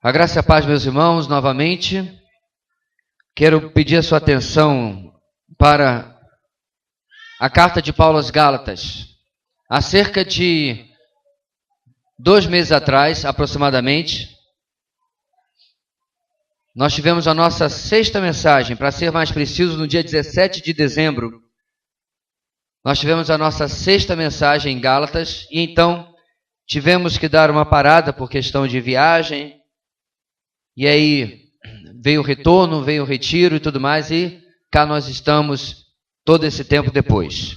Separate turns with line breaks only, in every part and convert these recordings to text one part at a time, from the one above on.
A graça e a paz, meus irmãos, novamente. Quero pedir a sua atenção para a carta de Paulo aos Gálatas. Há cerca de 2 meses atrás, aproximadamente, nós tivemos a nossa 6ª mensagem, para ser mais preciso, no dia 17 de dezembro. Nós tivemos a nossa 6ª mensagem em Gálatas e então tivemos que dar uma parada por questão de viagem. E aí veio o retorno, veio o retiro e tudo mais, e cá nós estamos todo esse tempo depois.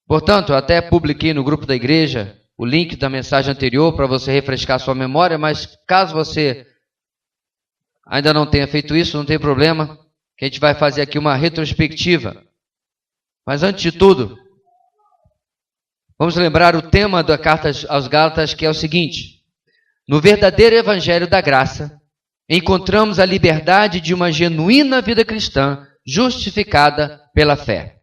Portanto, eu até publiquei no grupo da igreja o link da mensagem anterior para você refrescar sua memória, mas caso você ainda não tenha feito isso, não tem problema, que a gente vai fazer aqui uma retrospectiva. Mas antes de tudo, vamos lembrar o tema da carta aos Gálatas, que é o seguinte: no verdadeiro evangelho da graça, encontramos a liberdade de uma genuína vida cristã justificada pela fé.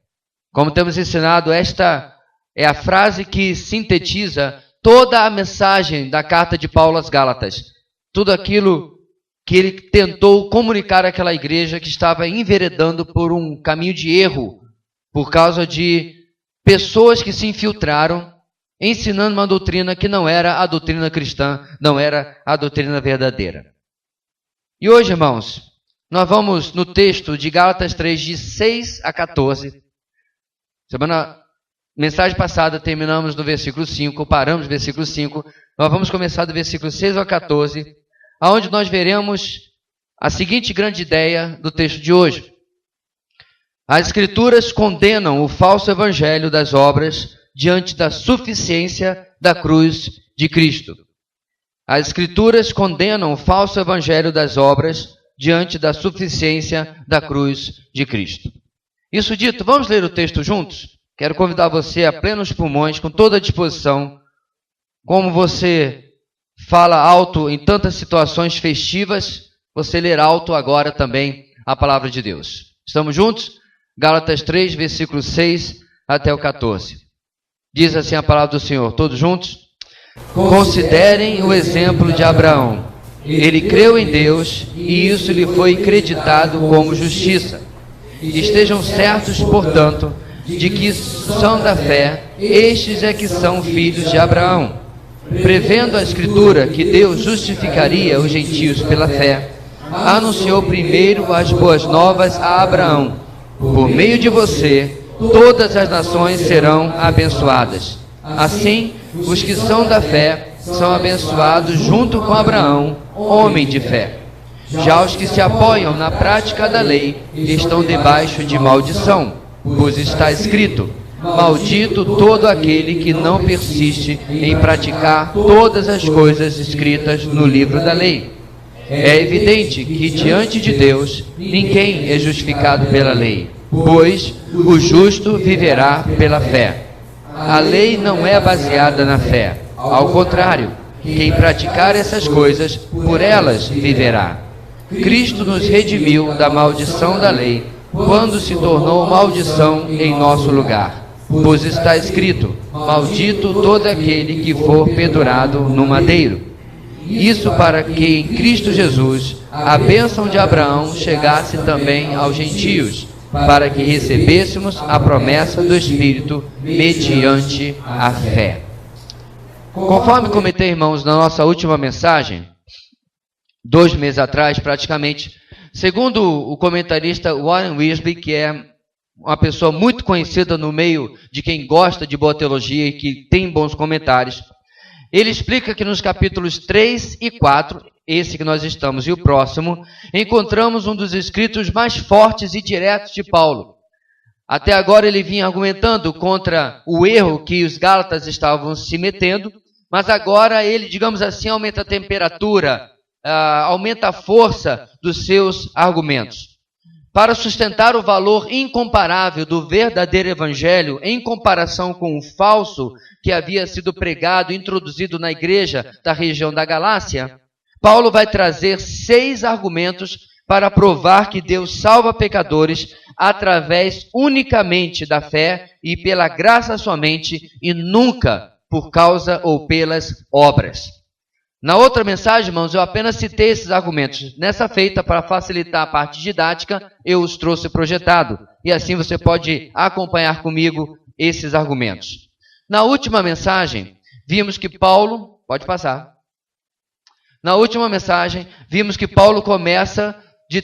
Como temos ensinado, esta é a frase que sintetiza toda a mensagem da carta de Paulo às Gálatas. Tudo aquilo que ele tentou comunicar àquela igreja que estava enveredando por um caminho de erro, por causa de pessoas que se infiltraram, ensinando uma doutrina que não era a doutrina cristã, não era a doutrina verdadeira. E hoje, irmãos, nós vamos no texto de Gálatas 3, de 6 a 14. Mensagem passada terminamos no versículo 5, paramos no versículo 5. Nós vamos começar do versículo 6 ao 14, onde nós veremos a seguinte grande ideia do texto de hoje. As Escrituras condenam o falso evangelho das obras diante da suficiência da cruz de Cristo. As Escrituras condenam o falso evangelho das obras diante da suficiência da cruz de Cristo. Isso dito, vamos ler o texto juntos? Quero convidar você a plenos pulmões, com toda a disposição, como você fala alto em tantas situações festivas, você ler alto agora também a palavra de Deus. Estamos juntos? Gálatas 3, versículo 6 até o 14. Diz assim a palavra do Senhor, todos juntos? Considerem o exemplo de Abraão. Ele creu em Deus e isso lhe foi creditado como justiça. Estejam certos, portanto, de que são da fé, estes é que são filhos de Abraão. Prevendo a Escritura que Deus justificaria os gentios pela fé, anunciou primeiro as boas novas a Abraão. Por meio de você, todas as nações serão abençoadas. Assim, os que são da fé são abençoados junto com Abraão, homem de fé. Já os que se apoiam na prática da lei estão debaixo de maldição, pois está escrito: maldito todo aquele que não persiste em praticar todas as coisas escritas no livro da lei. É evidente que diante de Deus ninguém é justificado pela lei, pois o justo viverá pela fé. A lei não é baseada na fé. Ao contrário, quem praticar essas coisas, por elas viverá. Cristo nos redimiu da maldição da lei, quando se tornou maldição em nosso lugar. Pois está escrito: maldito todo aquele que for pendurado no madeiro. Isso para que em Cristo Jesus a bênção de Abraão chegasse também aos gentios, para que recebêssemos a promessa do Espírito mediante a fé. Conforme comentei, irmãos, na nossa última mensagem, 2 meses atrás praticamente, segundo o comentarista Warren Wiersbe, que é uma pessoa muito conhecida no meio de quem gosta de boa teologia e que tem bons comentários, ele explica que nos capítulos 3 e 4, esse que nós estamos e o próximo, encontramos um dos escritos mais fortes e diretos de Paulo. Até agora ele vinha argumentando contra o erro que os Gálatas estavam se metendo, mas agora ele, digamos assim, aumenta a temperatura, aumenta a força dos seus argumentos. Para sustentar o valor incomparável do verdadeiro evangelho em comparação com o falso que havia sido pregado e introduzido na igreja da região da Galácia, Paulo vai trazer 6 argumentos para provar que Deus salva pecadores através unicamente da fé e pela graça somente e nunca por causa ou pelas obras. Na outra mensagem, irmãos, eu apenas citei esses argumentos. Nessa feita, para facilitar a parte didática, eu os trouxe projetado. E assim você pode acompanhar comigo esses argumentos. Na última mensagem, vimos que Paulo... Pode passar. Na última mensagem, vimos que Paulo começa de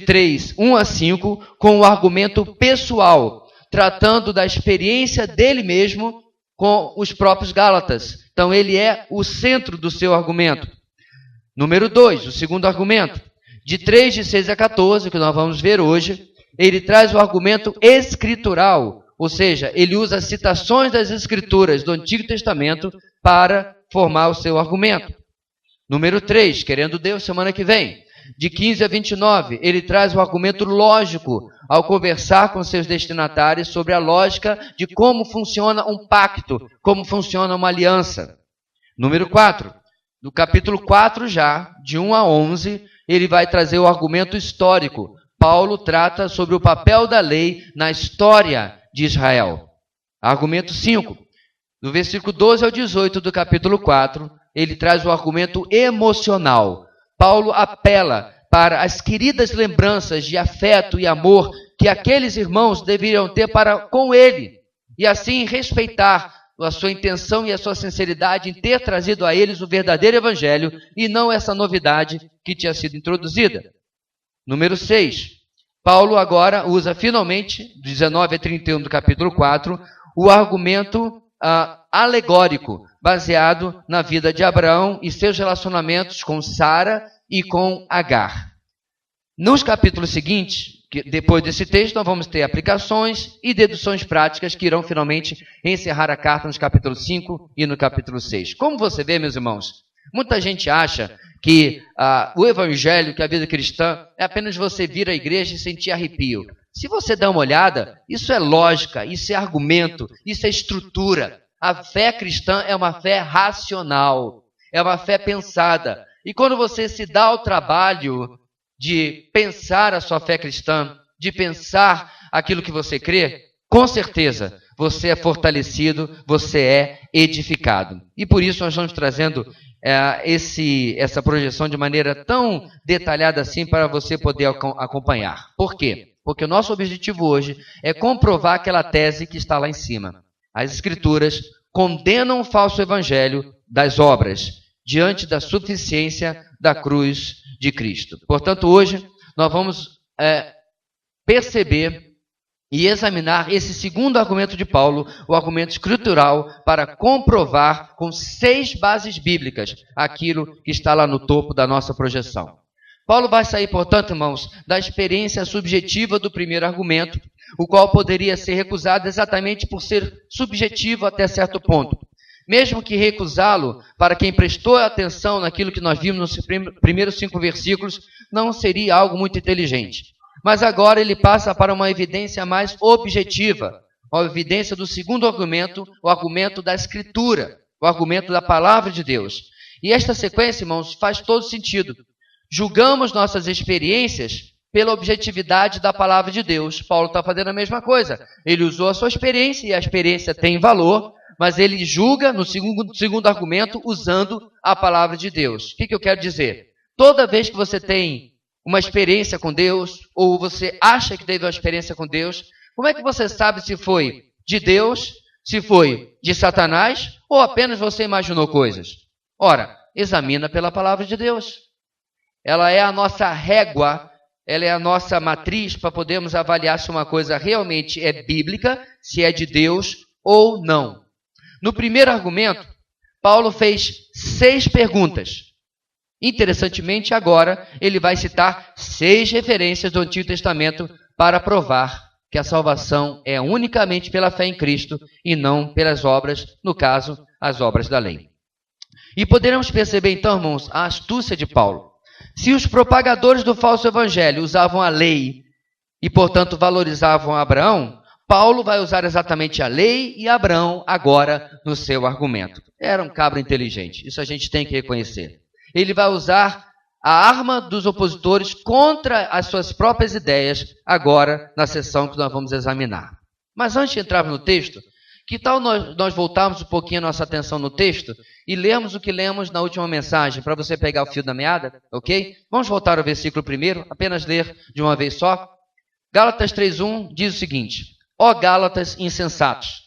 1 a 5, com o argumento pessoal, tratando da experiência dele mesmo com os próprios Gálatas. Então, ele é o centro do seu argumento. Número 2, o segundo argumento. De 3, de 6 a 14, que nós vamos ver hoje, ele traz o argumento escritural, ou seja, ele usa citações das Escrituras do Antigo Testamento para formar o seu argumento. Número 3, querendo Deus, semana que vem. De 15 a 29, ele traz o argumento lógico ao conversar com seus destinatários sobre a lógica de como funciona um pacto, como funciona uma aliança. Número 4, no capítulo 4 já, de 1 a 11, ele vai trazer o argumento histórico. Paulo trata sobre o papel da lei na história de Israel. Argumento 5, do versículo 12 ao 18 do capítulo 4, ele traz o argumento emocional. Paulo apela para as queridas lembranças de afeto e amor que aqueles irmãos deveriam ter para com ele, e assim respeitar a sua intenção e a sua sinceridade em ter trazido a eles o verdadeiro evangelho e não essa novidade que tinha sido introduzida. Número 6. Paulo agora usa finalmente, 19 a 31 do capítulo 4, o argumento alegórico, baseado na vida de Abraão e seus relacionamentos com Sara e com Agar. Nos capítulos seguintes, depois desse texto, nós vamos ter aplicações e deduções práticas que irão finalmente encerrar a carta nos capítulos 5 e no capítulo 6. Como você vê, meus irmãos, muita gente acha que o evangelho, que a vida cristã, é apenas você vir à igreja e sentir arrepio. Se você dá uma olhada, isso é lógica, isso é argumento, isso é estrutura. A fé cristã é uma fé racional, é uma fé pensada. E quando você se dá ao trabalho de pensar a sua fé cristã, de pensar aquilo que você crê, com certeza você é fortalecido, você é edificado. E por isso nós estamos trazendo essa projeção de maneira tão detalhada assim para você poder acompanhar. Por quê? Porque o nosso objetivo hoje é comprovar aquela tese que está lá em cima. As Escrituras condenam o falso evangelho das obras diante da suficiência da cruz de Cristo. Portanto, hoje nós vamos perceber e examinar esse segundo argumento de Paulo, o argumento escritural, para comprovar com 6 bases bíblicas aquilo que está lá no topo da nossa projeção. Paulo vai sair, portanto, irmãos, da experiência subjetiva do primeiro argumento, o qual poderia ser recusado exatamente por ser subjetivo até certo ponto. Mesmo que recusá-lo, para quem prestou atenção naquilo que nós vimos nos primeiros 5 versículos, não seria algo muito inteligente. Mas agora ele passa para uma evidência mais objetiva, a evidência do segundo argumento, o argumento da Escritura, o argumento da Palavra de Deus. E esta sequência, irmãos, faz todo sentido. Julgamos nossas experiências pela objetividade da Palavra de Deus. Paulo está fazendo a mesma coisa. Ele usou a sua experiência, e a experiência tem valor, mas ele julga no segundo argumento usando a Palavra de Deus. O que eu quero dizer? Toda vez que você tem uma experiência com Deus, ou você acha que teve uma experiência com Deus, como é que você sabe se foi de Deus, se foi de Satanás, ou apenas você imaginou coisas? Ora, examina pela Palavra de Deus. Ela é a nossa régua, ela é a nossa matriz para podermos avaliar se uma coisa realmente é bíblica, se é de Deus ou não. No primeiro argumento, Paulo fez 6 perguntas. Interessantemente, agora, ele vai citar 6 referências do Antigo Testamento para provar que a salvação é unicamente pela fé em Cristo e não pelas obras, no caso, as obras da lei. E poderemos perceber, então, irmãos, a astúcia de Paulo. Se os propagadores do falso evangelho usavam a lei e, portanto, valorizavam Abraão, Paulo vai usar exatamente a lei e Abraão agora no seu argumento. Era um cabra inteligente, isso a gente tem que reconhecer. Ele vai usar a arma dos opositores contra as suas próprias ideias agora na sessão que nós vamos examinar. Mas antes de entrarmos no texto, Que tal nós voltarmos um pouquinho a nossa atenção no texto e lermos o que lemos na última mensagem, para você pegar o fio da meada, ok? Vamos voltar ao versículo primeiro, apenas ler de uma vez só. Gálatas 3:1 diz o seguinte: ó Gálatas insensatos,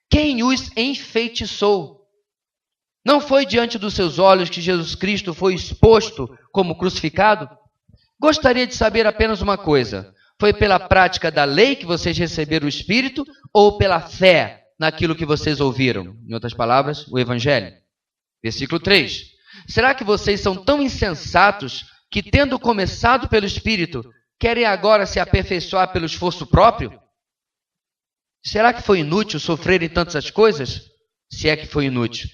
quem os enfeitiçou? Não foi diante dos seus olhos que Jesus Cristo foi exposto como crucificado? Gostaria de saber apenas uma coisa: foi pela prática da lei que vocês receberam o Espírito ou pela fé naquilo que vocês ouviram? Em outras palavras, o Evangelho. Versículo 3. Será que vocês são tão insensatos que, tendo começado pelo Espírito, querem agora se aperfeiçoar pelo esforço próprio? Será que foi inútil sofrerem tantas coisas? Se é que foi inútil.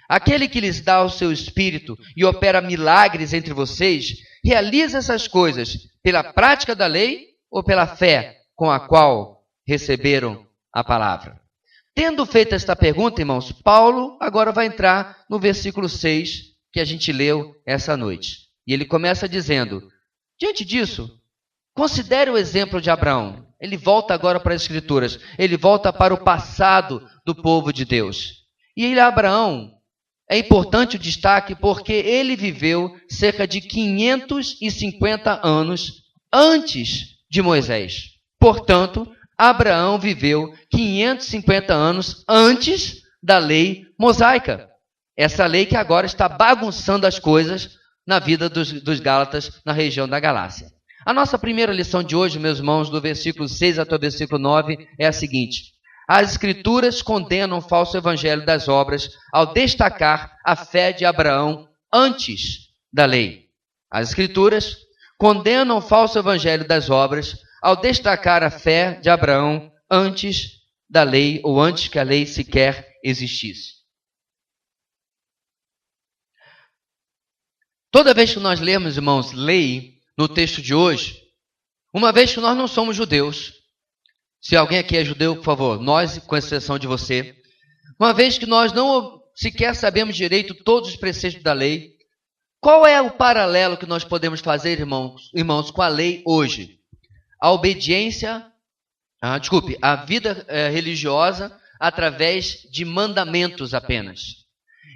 Aquele que lhes dá o seu Espírito e opera milagres entre vocês, realiza essas coisas pela prática da lei ou pela fé com a qual receberam a palavra? Tendo feito esta pergunta, irmãos, Paulo agora vai entrar no versículo 6 que a gente leu essa noite. E ele começa dizendo: diante disso, considere o exemplo de Abraão. Ele volta agora para as Escrituras, ele volta para o passado do povo de Deus. E Abraão, é importante o destaque porque ele viveu cerca de 550 anos antes de Moisés. Portanto, Abraão viveu 550 anos antes da lei mosaica. Essa lei que agora está bagunçando as coisas na vida dos Gálatas na região da Galácia. A nossa primeira lição de hoje, meus irmãos, do versículo 6 até o versículo 9, é a seguinte: as Escrituras condenam o falso evangelho das obras ao destacar a fé de Abraão antes da lei. As Escrituras condenam o falso evangelho das obras ao destacar a fé de Abraão antes da lei, ou antes que a lei sequer existisse. Toda vez que nós lemos, irmãos, lei no texto de hoje, uma vez que nós não somos judeus, se alguém aqui é judeu, por favor, nós, com exceção de você, uma vez que nós não sequer sabemos direito todos os preceitos da lei, qual é o paralelo que nós podemos fazer, irmãos, com a lei hoje? A obediência, a vida religiosa através de mandamentos apenas.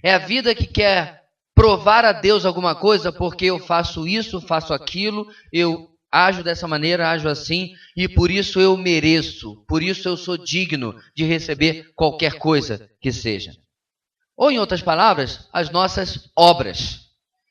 É a vida que quer provar a Deus alguma coisa porque eu faço isso, faço aquilo, eu ajo dessa maneira, ajo assim, e por isso eu mereço, por isso eu sou digno de receber qualquer coisa que seja. Ou, em outras palavras, as nossas obras.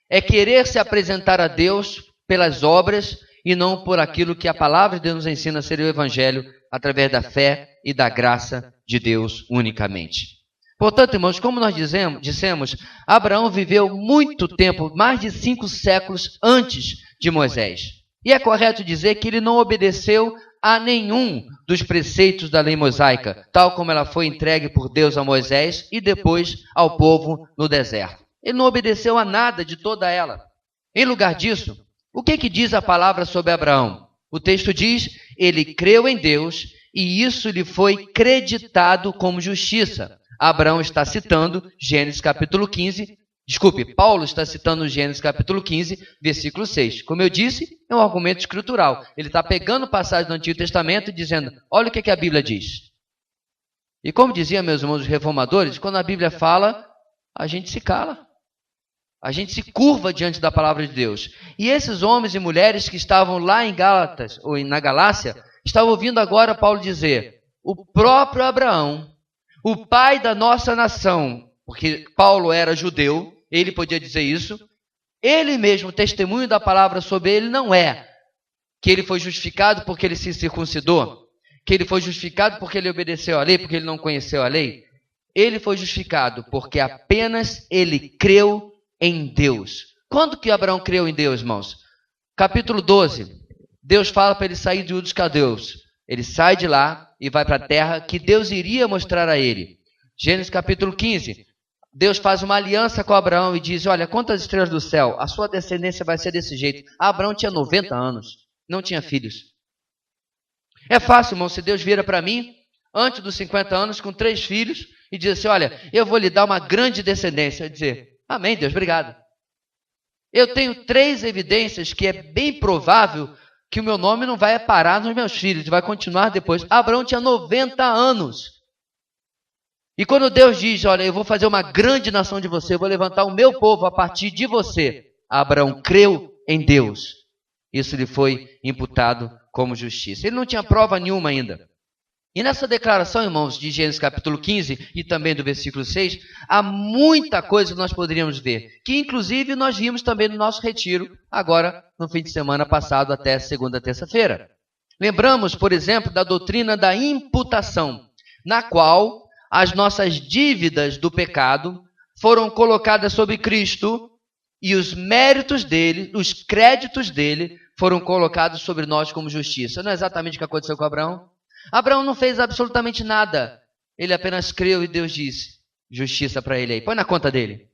É querer se apresentar a Deus pelas obras e não por aquilo que a palavra de Deus nos ensina a ser o Evangelho, através da fé e da graça de Deus unicamente. Portanto, irmãos, como nós dissemos, Abraão viveu muito tempo, mais de 5 séculos antes de Moisés. E é correto dizer que ele não obedeceu a nenhum dos preceitos da lei mosaica, tal como ela foi entregue por Deus a Moisés e depois ao povo no deserto. Ele não obedeceu a nada de toda ela. Em lugar disso, o que diz a palavra sobre Abraão? O texto diz: ele creu em Deus e isso lhe foi creditado como justiça. Abraão está citando Gênesis capítulo 15, Paulo está citando Gênesis capítulo 15, versículo 6. Como eu disse, é um argumento escritural. Ele está pegando passagem do Antigo Testamento e dizendo: olha o que a Bíblia diz. E como diziam meus irmãos os reformadores, quando a Bíblia fala, a gente se cala. A gente se curva diante da palavra de Deus. E esses homens e mulheres que estavam lá em Gálatas, ou na Galácia, estavam ouvindo agora Paulo dizer: o próprio Abraão, o pai da nossa nação, porque Paulo era judeu, ele podia dizer isso, ele mesmo, testemunho da palavra sobre ele não é que ele foi justificado porque ele se circuncidou, que ele foi justificado porque ele obedeceu à lei, porque ele não conheceu a lei. Ele foi justificado porque apenas ele creu em Deus. Quando que Abraão creu em Deus, irmãos? Capítulo 12, Deus fala para ele sair de Ur dos Caldeus. Ele sai de lá e vai para a terra que Deus iria mostrar a ele. Gênesis capítulo 15, Deus faz uma aliança com Abraão e diz: olha, quantas estrelas do céu, a sua descendência vai ser desse jeito. Abraão tinha 90 anos, não tinha filhos. É fácil, irmão, se Deus vira para mim, antes dos 50 anos, com 3 filhos, e diz assim: olha, eu vou lhe dar uma grande descendência. Eu dizer: amém, Deus, obrigado. Eu tenho 3 evidências que é bem provável que o meu nome não vai parar nos meus filhos, vai continuar depois. Abraão tinha 90 anos. E quando Deus diz, olha, eu vou fazer uma grande nação de você, eu vou levantar o meu povo a partir de você, Abraão creu em Deus. Isso lhe foi imputado como justiça. Ele não tinha prova nenhuma ainda. E nessa declaração, irmãos, de Gênesis capítulo 15 e também do versículo 6, há muita coisa que nós poderíamos ver, que inclusive nós vimos também no nosso retiro, agora no fim de semana passado até segunda, terça-feira. Lembramos, por exemplo, da doutrina da imputação, na qual as nossas dívidas do pecado foram colocadas sobre Cristo e os méritos dele, os créditos dele, foram colocados sobre nós como justiça. Não é exatamente o que aconteceu com Abraão? Abraão não fez absolutamente nada. Ele apenas creu e Deus disse, justiça para ele aí. Põe na conta dele.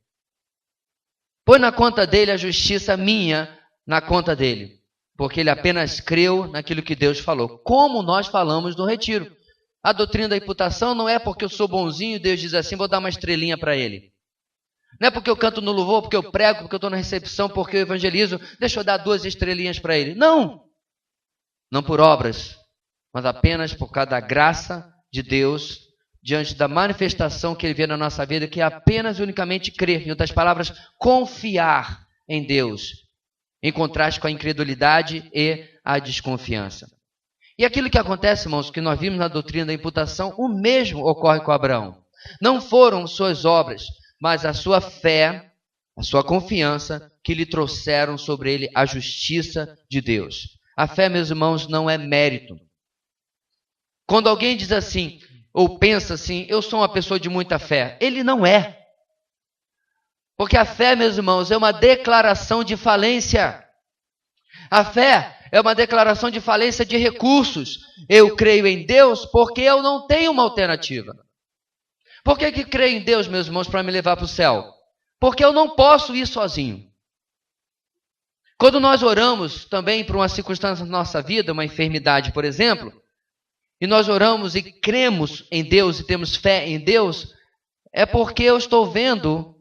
Põe na conta dele a justiça minha na conta dele. Porque ele apenas creu naquilo que Deus falou. Como nós falamos no retiro. A doutrina da imputação não é porque eu sou bonzinho e Deus diz assim, vou dar uma estrelinha para ele. Não é porque eu canto no louvor, porque eu prego, porque eu estou na recepção, porque eu evangelizo, deixa eu dar 2 estrelinhas para ele. Não! Não por obras, mas apenas por causa da graça de Deus, diante da manifestação que Ele vê na nossa vida, que é apenas e unicamente crer, em outras palavras, confiar em Deus, em contraste com a incredulidade e a desconfiança. E aquilo que acontece, irmãos, que nós vimos na doutrina da imputação, o mesmo ocorre com Abraão. Não foram suas obras, mas a sua fé, a sua confiança, que lhe trouxeram sobre ele a justiça de Deus. A fé, meus irmãos, não é mérito. Quando alguém diz assim, ou pensa assim, eu sou uma pessoa de muita fé, ele não é. Porque a fé, meus irmãos, é uma declaração de falência. A fé é uma declaração de falência de recursos. Eu creio em Deus porque eu não tenho uma alternativa. Por que creio em Deus, meus irmãos, para me levar para o céu? Porque eu não posso ir sozinho. Quando nós oramos também por uma circunstância na nossa vida, uma enfermidade, por exemplo, e nós oramos e cremos em Deus e temos fé em Deus, é porque eu estou vendo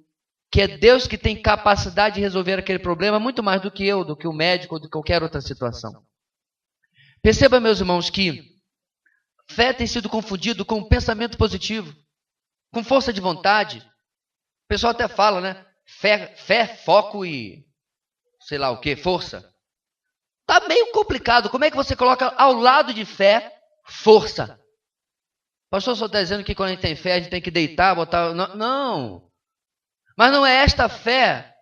que é Deus que tem capacidade de resolver aquele problema muito mais do que eu, do que o médico ou de qualquer outra situação. Perceba, meus irmãos, que fé tem sido confundido com pensamento positivo, com força de vontade. O pessoal até fala, né? Fé, foco e sei lá o que, força. Tá meio complicado. Como é que você coloca ao lado de fé força? O pastor só está dizendo que quando a gente tem fé, a gente tem que deitar, botar... Não. Mas não é esta fé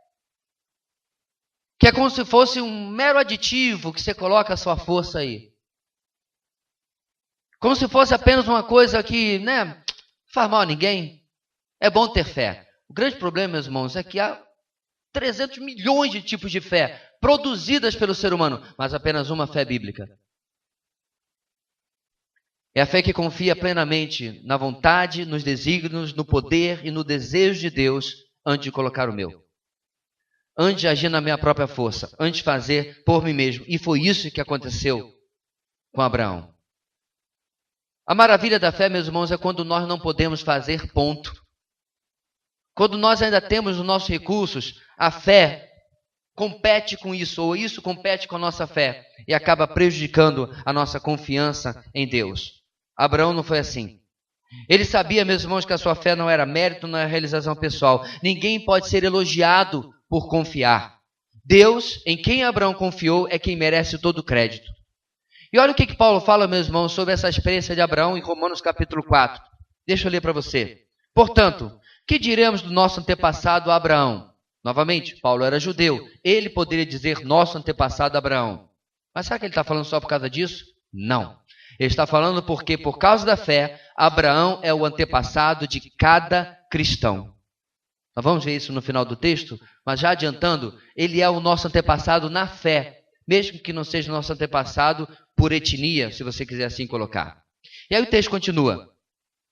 que é como se fosse um mero aditivo que você coloca a sua força aí. Como se fosse apenas uma coisa que, né, faz mal a ninguém. É bom ter fé. O grande problema, meus irmãos, é que há 300 milhões de tipos de fé produzidas pelo ser humano, mas apenas uma fé bíblica. É a fé que confia plenamente na vontade, nos desígnios, no poder e no desejo de Deus antes de colocar o meu. Antes de agir na minha própria força, antes de fazer por mim mesmo. E foi isso que aconteceu com Abraão. A maravilha da fé, meus irmãos, é quando nós não podemos fazer ponto. Quando nós ainda temos os nossos recursos, a fé compete com isso, ou isso compete com a nossa fé, e acaba prejudicando a nossa confiança em Deus. Abraão não foi assim. Ele sabia, meus irmãos, que a sua fé não era mérito, não era realização pessoal. Ninguém pode ser elogiado por confiar. Deus, em quem Abraão confiou, é quem merece todo o crédito. E olha o que Paulo fala, meus irmãos, sobre essa experiência de Abraão em Romanos capítulo 4. Deixa eu ler para você. Portanto, que diremos do nosso antepassado Abraão? Novamente, Paulo era judeu. Ele poderia dizer nosso antepassado Abraão. Mas será que ele está falando só por causa disso? Não. Ele está falando porque, por causa da fé, Abraão é o antepassado de cada cristão. Nós vamos ver isso no final do texto, mas já adiantando, ele é o nosso antepassado na fé, mesmo que não seja nosso antepassado por etnia, se você quiser assim colocar. E aí o texto continua.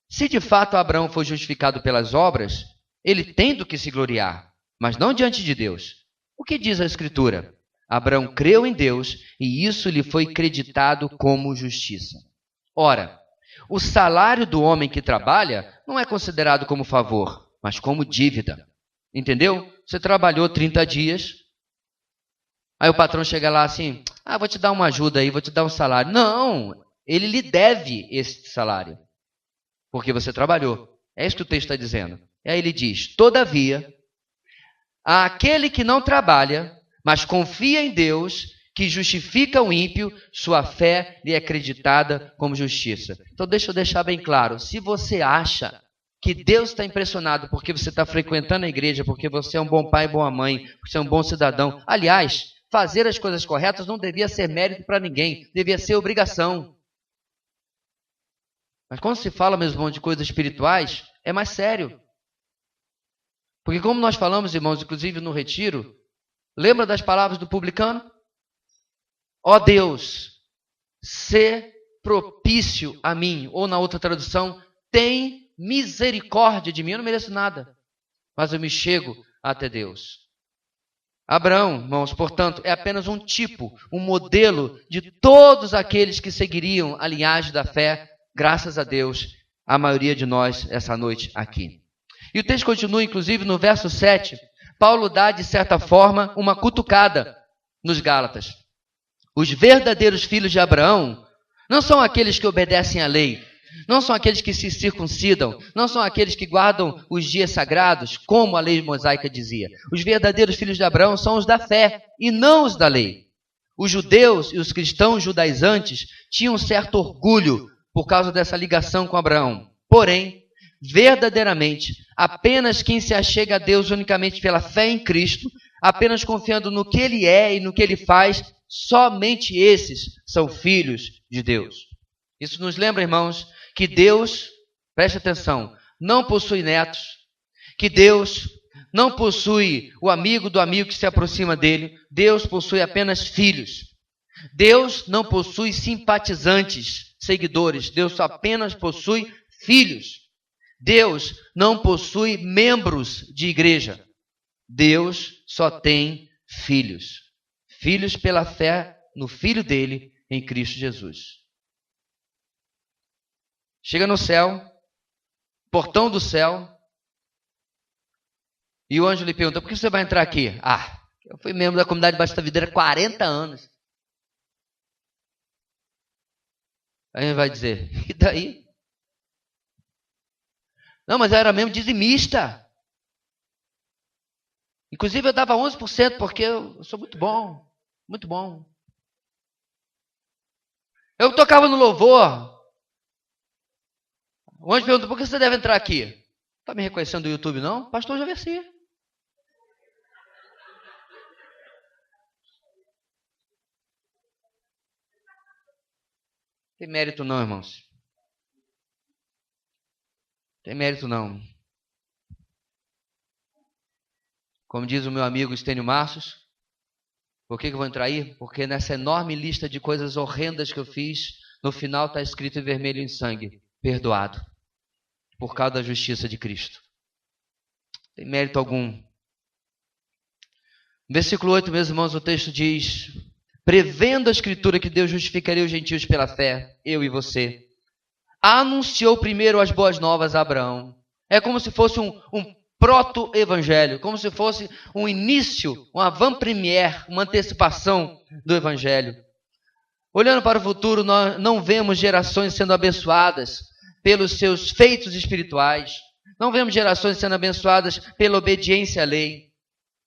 Se de fato Abraão foi justificado pelas obras, ele tem do que se gloriar, mas não diante de Deus. O que diz a Escritura? Abraão creu em Deus e isso lhe foi creditado como justiça. Ora, o salário do homem que trabalha não é considerado como favor, mas como dívida. Entendeu? Você trabalhou 30 dias, aí o patrão chega lá assim, vou te dar uma ajuda aí, vou te dar um salário. Não, ele lhe deve esse salário, porque você trabalhou. É isso que o texto está dizendo. E aí ele diz: todavia, aquele que não trabalha, mas confia em Deus, que justifica o ímpio, sua fé lhe é acreditada como justiça. Então deixa eu deixar bem claro, se você acha que Deus está impressionado porque você está frequentando a igreja, porque você é um bom pai, boa mãe, porque você é um bom cidadão, aliás, fazer as coisas corretas não devia ser mérito para ninguém, devia ser obrigação. Mas quando se fala, meus irmãos, de coisas espirituais, é mais sério. Porque como nós falamos, irmãos, inclusive no retiro, lembra das palavras do publicano? Ó Deus, sê propício a mim. Ou na outra tradução, tem misericórdia de mim. Eu não mereço nada, mas eu me chego até Deus. Abraão, irmãos, portanto, é apenas um tipo, um modelo de todos aqueles que seguiriam a linhagem da fé, graças a Deus, a maioria de nós essa noite aqui. E o texto continua, inclusive, no verso 7, Paulo dá, de certa forma, uma cutucada nos Gálatas. Os verdadeiros filhos de Abraão não são aqueles que obedecem à lei, não são aqueles que se circuncidam, não são aqueles que guardam os dias sagrados, como a lei mosaica dizia. Os verdadeiros filhos de Abraão são os da fé e não os da lei. Os judeus e os cristãos judaizantes tinham um certo orgulho por causa dessa ligação com Abraão. Porém, verdadeiramente, apenas quem se achega a Deus unicamente pela fé em Cristo, apenas confiando no que Ele é e no que Ele faz, somente esses são filhos de Deus. Isso nos lembra, irmãos, que Deus, preste atenção, não possui netos, que Deus não possui o amigo do amigo que se aproxima dele, Deus possui apenas filhos. Deus não possui simpatizantes, seguidores, Deus apenas possui filhos. Deus não possui membros de igreja. Deus só tem filhos. Filhos pela fé no Filho dele, em Cristo Jesus. Chega no céu, portão do céu, e o anjo lhe pergunta: por que você vai entrar aqui? Eu fui membro da comunidade Batista Videira há 40 anos. Aí ele vai dizer: e daí? Não, mas eu era mesmo dizimista. Inclusive eu dava 11% porque eu sou muito bom. Muito bom. Eu tocava no louvor. O anjo pergunta: por que você deve entrar aqui? Está me reconhecendo do YouTube, não? Pastor Javersi. Tem mérito não, irmãos. Tem mérito não. Como diz o meu amigo Estênio Marços, por que eu vou entrar aí? Porque nessa enorme lista de coisas horrendas que eu fiz, no final está escrito em vermelho em sangue: perdoado, por causa da justiça de Cristo. Tem mérito algum. No versículo 8, meus irmãos, o texto diz: prevendo a Escritura que Deus justificaria os gentios pela fé, eu e você, anunciou primeiro as boas novas a Abraão. É como se fosse um proto-evangelho, como se fosse um início, uma avant-première, uma antecipação do evangelho. Olhando para o futuro, nós não vemos gerações sendo abençoadas pelos seus feitos espirituais, não vemos gerações sendo abençoadas pela obediência à lei,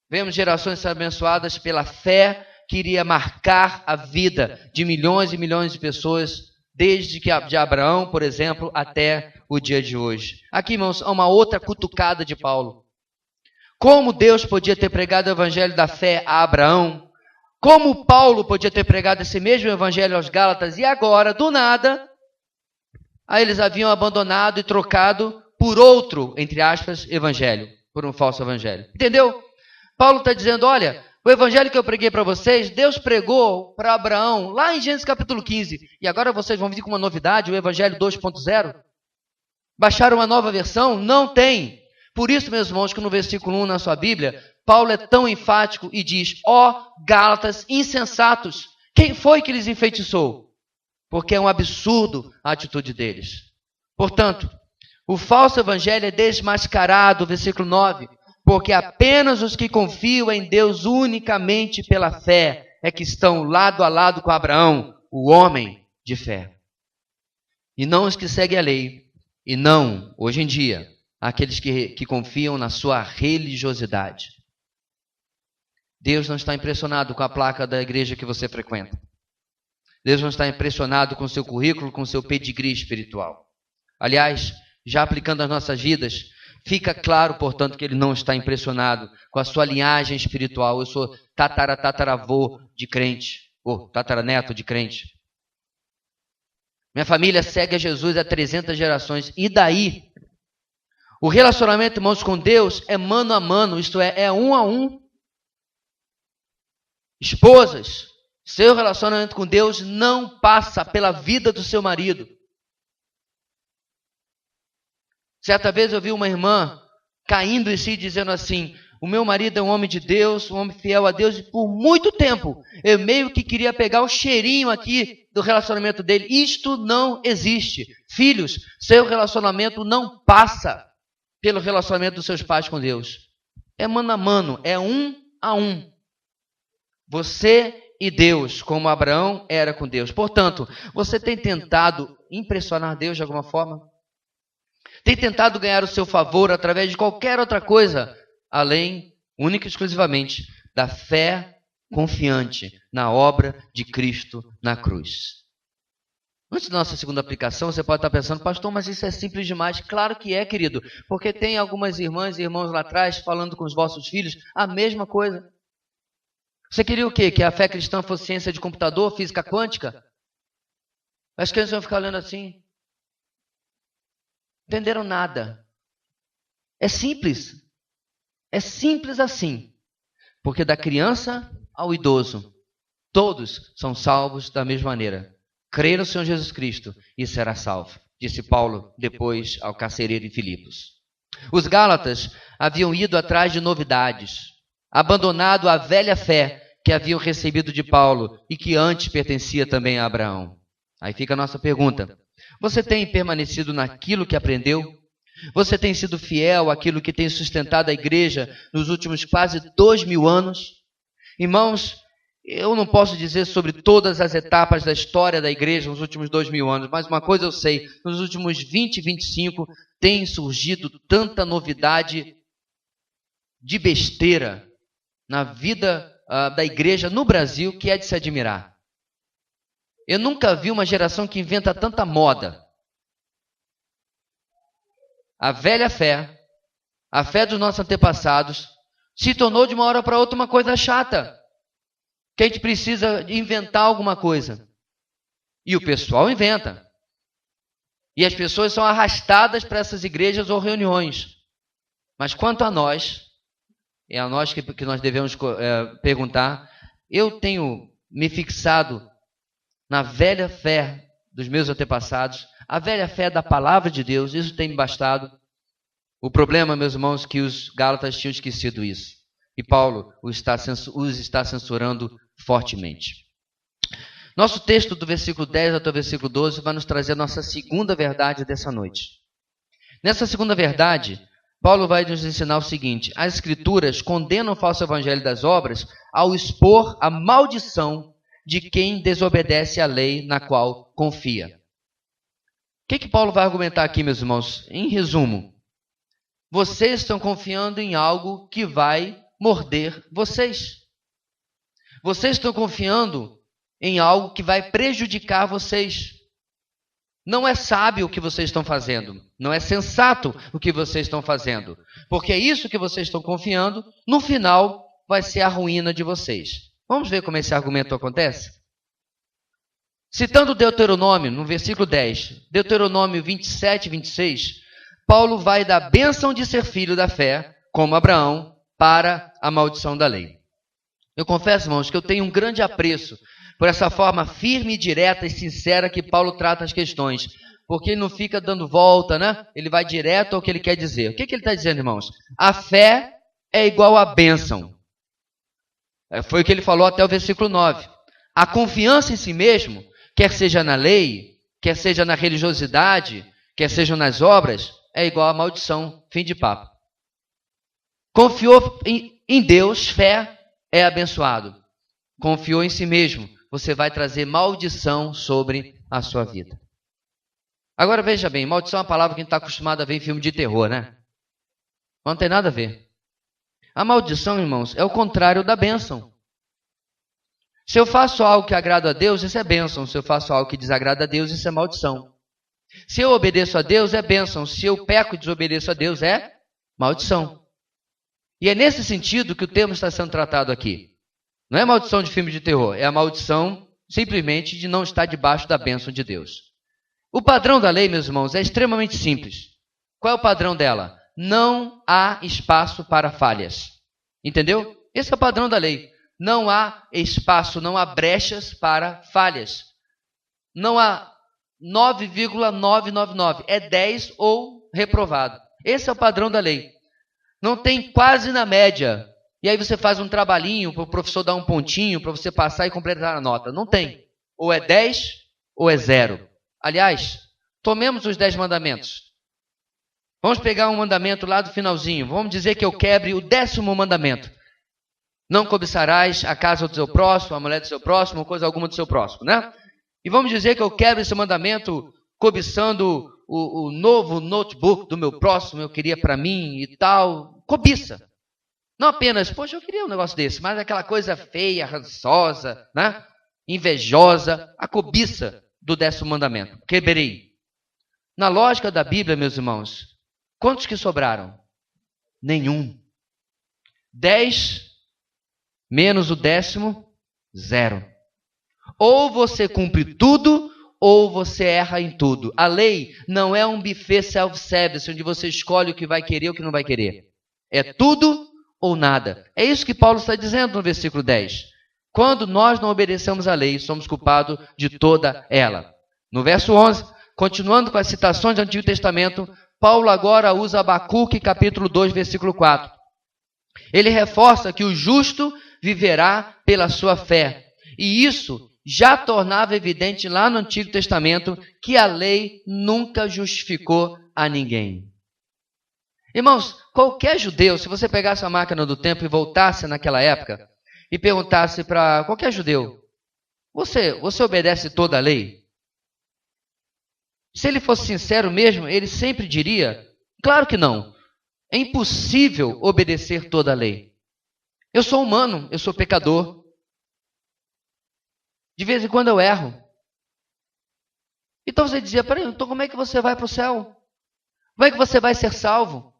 vemos gerações sendo abençoadas pela fé que iria marcar a vida de milhões e milhões de pessoas, desde que de Abraão, por exemplo, até o dia de hoje. Aqui, irmãos, há uma outra cutucada de Paulo. Como Deus podia ter pregado o evangelho da fé a Abraão? Como Paulo podia ter pregado esse mesmo evangelho aos Gálatas? E agora, do nada, aí eles haviam abandonado e trocado por outro, entre aspas, evangelho, por um falso evangelho. Entendeu? Paulo está dizendo: olha, o evangelho que eu preguei para vocês, Deus pregou para Abraão lá em Gênesis capítulo 15. E agora vocês vão vir com uma novidade, o evangelho 2.0. Baixaram uma nova versão? Não tem. Por isso, meus irmãos, que no versículo 1 na sua Bíblia, Paulo é tão enfático e diz: ó Gálatas insensatos, quem foi que lhes enfeitiçou? Porque é um absurdo a atitude deles. Portanto, o falso evangelho é desmascarado, versículo 9, porque apenas os que confiam em Deus unicamente pela fé é que estão lado a lado com Abraão, o homem de fé. E não os que seguem a lei, e não, hoje em dia, àqueles que confiam na sua religiosidade. Deus não está impressionado com a placa da igreja que você frequenta. Deus não está impressionado com o seu currículo, com o seu pedigree espiritual. Aliás, já aplicando as nossas vidas, fica claro, portanto, que Ele não está impressionado com a sua linhagem espiritual. Eu sou tataravô de crente, ou tataraneto de crente. Minha família segue a Jesus há 300 gerações. E daí? O relacionamento, irmãos, com Deus é mano a mano, isto é um a um. Esposas, seu relacionamento com Deus não passa pela vida do seu marido. Certa vez eu vi uma irmã caindo em si, dizendo assim: o meu marido é um homem de Deus, um homem fiel a Deus, e por muito tempo eu meio que queria pegar o cheirinho aqui do relacionamento dele. Isto não existe. Filhos, seu relacionamento não passa pelo relacionamento dos seus pais com Deus. É mano a mano, é um a um. Você e Deus, como Abraão era com Deus. Portanto, você tem tentado impressionar Deus de alguma forma? Tem tentado ganhar o seu favor através de qualquer outra coisa, além, única e exclusivamente, da fé confiante na obra de Cristo na cruz. Antes da nossa segunda aplicação, você pode estar pensando: pastor, mas isso é simples demais. Claro que é, querido, porque tem algumas irmãs e irmãos lá atrás falando com os vossos filhos a mesma coisa. Você queria o quê? Que a fé cristã fosse ciência de computador, física quântica? As crianças vão ficar olhando assim. Entenderam nada. É simples. É simples assim. Porque da criança ao idoso, todos são salvos da mesma maneira. Crê no Senhor Jesus Cristo e será salvo, disse Paulo depois ao carcereiro em Filipos. Os Gálatas haviam ido atrás de novidades, abandonado a velha fé que haviam recebido de Paulo e que antes pertencia também a Abraão. Aí fica a nossa pergunta: você tem permanecido naquilo que aprendeu? Você tem sido fiel àquilo que tem sustentado a igreja nos últimos quase 2000 anos? Irmãos, eu não posso dizer sobre todas as etapas da história da igreja nos últimos 2000 anos, mas uma coisa eu sei: nos últimos 20, 25 tem surgido tanta novidade de besteira na vida da igreja no Brasil que é de se admirar. Eu nunca vi uma geração que inventa tanta moda. A velha fé, a fé dos nossos antepassados, se tornou de uma hora para outra uma coisa chata, que a gente precisa inventar alguma coisa. E o pessoal inventa. E as pessoas são arrastadas para essas igrejas ou reuniões. Mas quanto a nós, é a nós que nós devemos perguntar. Eu tenho me fixado na velha fé dos meus antepassados, a velha fé da palavra de Deus. Isso tem me bastado. O problema, meus irmãos, é que os Gálatas tinham esquecido isso. E Paulo os está censurando fortemente. Nosso texto do versículo 10 até o versículo 12 vai nos trazer a nossa segunda verdade dessa noite. Nessa segunda verdade, Paulo vai nos ensinar o seguinte: as Escrituras condenam o falso evangelho das obras ao expor a maldição de quem desobedece à lei na qual confia. O que Paulo vai argumentar aqui, meus irmãos? Em resumo, vocês estão confiando em algo que vai morder vocês. Vocês estão confiando em algo que vai prejudicar vocês. Não é sábio o que vocês estão fazendo. Não é sensato o que vocês estão fazendo. Porque é isso que vocês estão confiando, no final vai ser a ruína de vocês. Vamos ver como esse argumento acontece? Citando Deuteronômio, no versículo 10, Deuteronômio 27 e 26, Paulo vai da bênção de ser filho da fé, como Abraão, para a maldição da lei. Eu confesso, irmãos, que eu tenho um grande apreço por essa forma firme, direta e sincera que Paulo trata as questões, porque ele não fica dando volta, né? Ele vai direto ao que ele quer dizer. O que ele está dizendo, irmãos? A fé é igual à bênção. Foi o que ele falou até o versículo 9. A confiança em si mesmo, quer seja na lei, quer seja na religiosidade, quer seja nas obras, é igual à maldição. Fim de papo. Confiou em Deus, fé, é abençoado. Confiou em si mesmo, você vai trazer maldição sobre a sua vida. Agora veja bem, maldição é uma palavra que a gente está acostumado a ver em filme de terror, né? Mas não tem nada a ver. A maldição, irmãos, é o contrário da bênção. Se eu faço algo que agrada a Deus, isso é bênção. Se eu faço algo que desagrada a Deus, isso é maldição. Se eu obedeço a Deus, é bênção. Se eu peco e desobedeço a Deus, é maldição. E é nesse sentido que o termo está sendo tratado aqui. Não é maldição de filme de terror, é a maldição simplesmente de não estar debaixo da bênção de Deus. O padrão da lei, meus irmãos, é extremamente simples. Qual é o padrão dela? Não há espaço para falhas. Entendeu? Esse é o padrão da lei. Não há espaço, não há brechas para falhas. Não há 9,999. É 10 ou reprovado. Esse é o padrão da lei. Não tem quase na média. E aí você faz um trabalhinho para o professor dar um pontinho para você passar e completar a nota. Não tem. Ou é 10 ou é 0. Aliás, tomemos os 10 mandamentos. Vamos pegar um mandamento lá do finalzinho. Vamos dizer que eu quebre o 10º mandamento. Não cobiçarás a casa do seu próximo, a mulher do seu próximo, ou coisa alguma do seu próximo, né? E vamos dizer que eu quebro esse mandamento cobiçando o novo notebook do meu próximo, eu queria para mim e tal. Cobiça. Não apenas, poxa, eu queria um negócio desse, mas aquela coisa feia, rançosa, né? Invejosa, a cobiça do 10º mandamento. Quebrei. Na lógica da Bíblia, meus irmãos, quantos que sobraram? Nenhum. 10 menos o 10º, 0. Ou você cumpre tudo, ou você erra em tudo. A lei não é um buffet self-service, onde você escolhe o que vai querer e o que não vai querer. É tudo ou nada. É isso que Paulo está dizendo no versículo 10. Quando nós não obedecemos à lei, somos culpados de toda ela. No verso 11, continuando com as citações do Antigo Testamento, Paulo agora usa Abacuque, capítulo 2, versículo 4. Ele reforça que o justo viverá pela sua fé. E isso já tornava evidente lá no Antigo Testamento que a lei nunca justificou a ninguém. Irmãos, qualquer judeu, se você pegasse a máquina do tempo e voltasse naquela época e perguntasse para qualquer judeu, você obedece toda a lei? Se ele fosse sincero mesmo, ele sempre diria, claro que não. É impossível obedecer toda a lei. Eu sou humano, eu sou pecador. De vez em quando eu erro. Então você dizia, peraí, então como é que você vai para o céu? Como é que você vai ser salvo?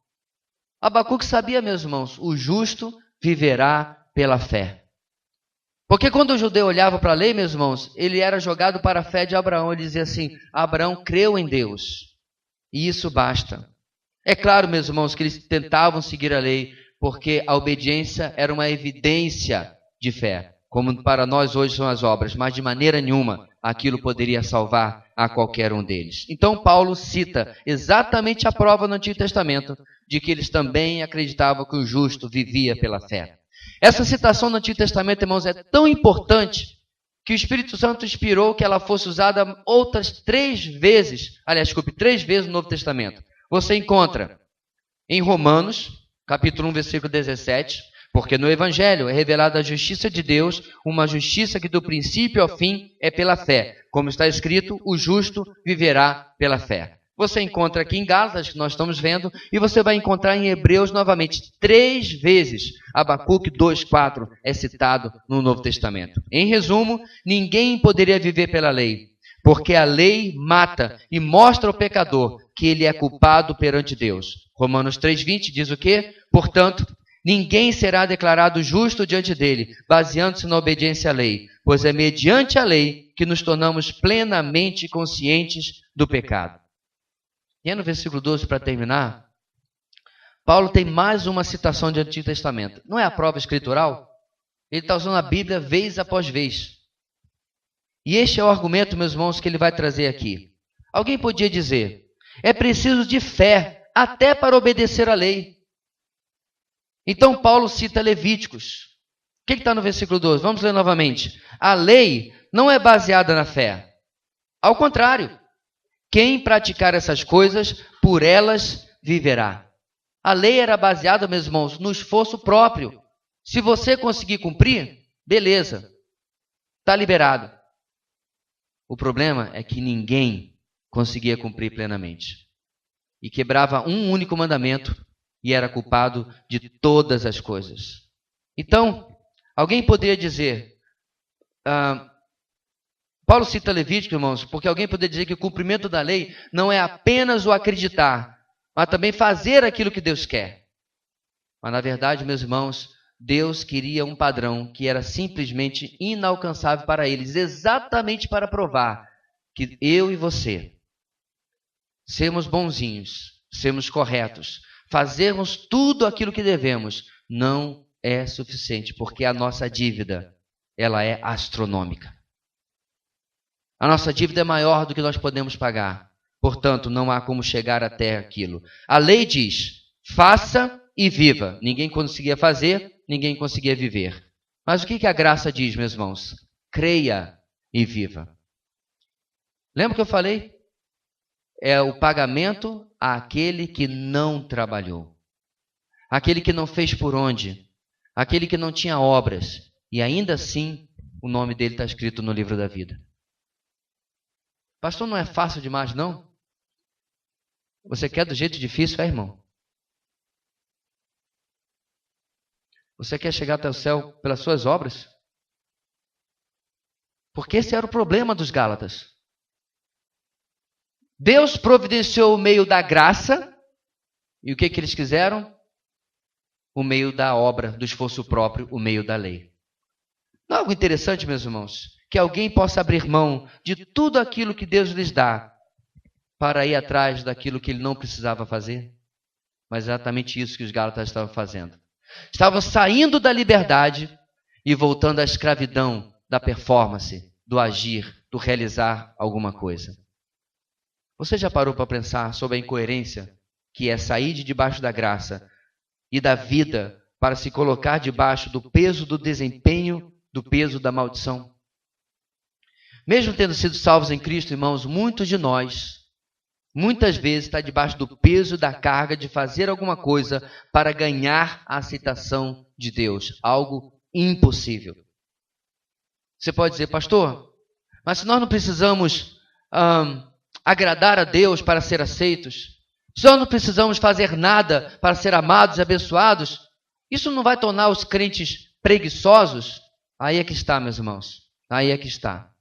Abacuque sabia, meus irmãos, o justo viverá pela fé. Porque quando o judeu olhava para a lei, meus irmãos, ele era jogado para a fé de Abraão. Ele dizia assim, Abraão creu em Deus. E isso basta. É claro, meus irmãos, que eles tentavam seguir a lei, porque a obediência era uma evidência de fé, como para nós hoje são as obras, mas de maneira nenhuma aquilo poderia salvar a qualquer um deles. Então Paulo cita exatamente a prova no Antigo Testamento de que eles também acreditavam que o justo vivia pela fé. Essa citação no Antigo Testamento, irmãos, é tão importante que o Espírito Santo inspirou que ela fosse usada outras 3 vezes no Novo Testamento. Você encontra em Romanos, capítulo 1, versículo 17, porque no Evangelho é revelada a justiça de Deus, uma justiça que do princípio ao fim é pela fé. Como está escrito, o justo viverá pela fé. Você encontra aqui em Gálatas, que nós estamos vendo, e você vai encontrar em Hebreus novamente 3 vezes. Abacuque 2,4 é citado no Novo Testamento. Em resumo, ninguém poderia viver pela lei, porque a lei mata e mostra ao pecador que ele é culpado perante Deus. Romanos 3,20 diz o quê? Portanto, ninguém será declarado justo diante dele, baseando-se na obediência à lei, pois é mediante a lei que nos tornamos plenamente conscientes do pecado. E aí no versículo 12, para terminar, Paulo tem mais uma citação do Antigo Testamento. Não é a prova escritural? Ele está usando a Bíblia vez após vez. E este é o argumento, meus irmãos, que ele vai trazer aqui. Alguém podia dizer, é preciso de fé até para obedecer à lei. Então Paulo cita Levíticos. O que está no versículo 12? Vamos ler novamente. A lei não é baseada na fé. Ao contrário, quem praticar essas coisas, por elas viverá. A lei era baseada, meus irmãos, no esforço próprio. Se você conseguir cumprir, beleza, está liberado. O problema é que ninguém conseguia cumprir plenamente. E quebrava um único mandamento e era culpado de todas as coisas. Então, alguém poderia dizer, Paulo cita Levítico, irmãos, porque alguém poderia dizer que o cumprimento da lei não é apenas o acreditar, mas também fazer aquilo que Deus quer. Mas, na verdade, meus irmãos, Deus queria um padrão que era simplesmente inalcançável para eles, exatamente para provar que eu e você, sermos bonzinhos, sermos corretos, fazermos tudo aquilo que devemos, não é suficiente, porque a nossa dívida, ela é astronômica. A nossa dívida é maior do que nós podemos pagar. Portanto, não há como chegar até aquilo. A lei diz, faça e viva. Ninguém conseguia fazer, ninguém conseguia viver. Mas o que a graça diz, meus irmãos? Creia e viva. Lembra que eu falei? É o pagamento àquele que não trabalhou. Aquele que não fez por onde. Aquele que não tinha obras. E ainda assim, o nome dele está escrito no livro da vida. Pastor, não é fácil demais, não? Você quer do jeito difícil, irmão? Você quer chegar até o céu pelas suas obras? Porque esse era o problema dos Gálatas. Deus providenciou o meio da graça, e o que eles quiseram? O meio da obra, do esforço próprio, o meio da lei. Não é algo interessante, meus irmãos? Que alguém possa abrir mão de tudo aquilo que Deus lhes dá para ir atrás daquilo que ele não precisava fazer? Mas é exatamente isso que os Gálatas estavam fazendo. Estavam saindo da liberdade e voltando à escravidão da performance, do agir, do realizar alguma coisa. Você já parou para pensar sobre a incoerência que é sair de debaixo da graça e da vida para se colocar debaixo do peso do desempenho, do peso da maldição? Mesmo tendo sido salvos em Cristo, irmãos, muitos de nós, muitas vezes, está debaixo do peso da carga de fazer alguma coisa para ganhar a aceitação de Deus. Algo impossível. Você pode dizer, pastor, mas se nós não precisamos agradar a Deus para ser aceitos, se nós não precisamos fazer nada para ser amados e abençoados, isso não vai tornar os crentes preguiçosos? Aí é que está, meus irmãos. Aí é que está.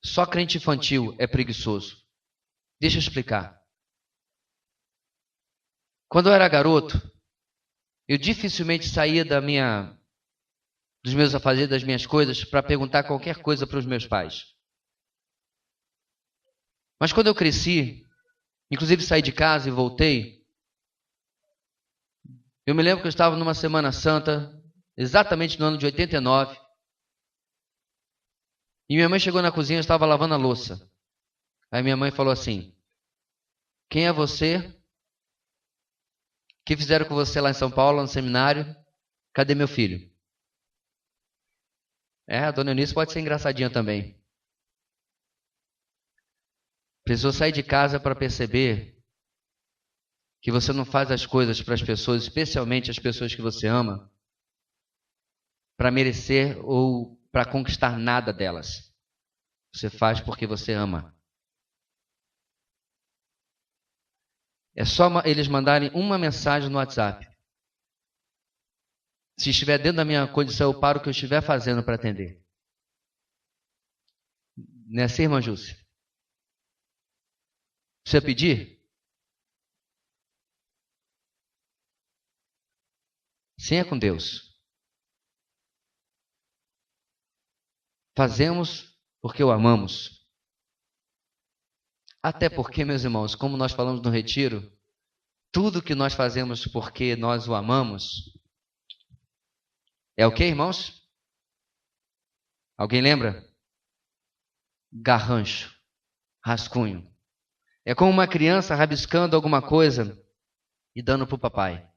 Só crente infantil é preguiçoso. Deixa eu explicar. Quando eu era garoto, eu dificilmente saía dos meus afazeres, das minhas coisas, para perguntar qualquer coisa para os meus pais. Mas quando eu cresci, inclusive saí de casa e voltei, eu me lembro que eu estava numa Semana Santa, exatamente no ano de 89, e minha mãe chegou na cozinha, eu estava lavando a louça. Aí minha mãe falou assim, quem é você? O que fizeram com você lá em São Paulo, no seminário? Cadê meu filho? A dona Eunice pode ser engraçadinha também. Precisou sair de casa para perceber que você não faz as coisas para as pessoas, especialmente as pessoas que você ama, para merecer ou para conquistar nada delas. Você faz porque você ama. É só eles mandarem uma mensagem no WhatsApp. Se estiver dentro da minha condição, eu paro o que eu estiver fazendo para atender. Não é assim, irmã Júcia? Precisa pedir? Sim, é com Deus. Fazemos porque o amamos. Até porque, meus irmãos, como nós falamos no retiro, tudo que nós fazemos porque nós o amamos é o que, irmãos? Alguém lembra? Garrancho, rascunho. É como uma criança rabiscando alguma coisa e dando para o papai.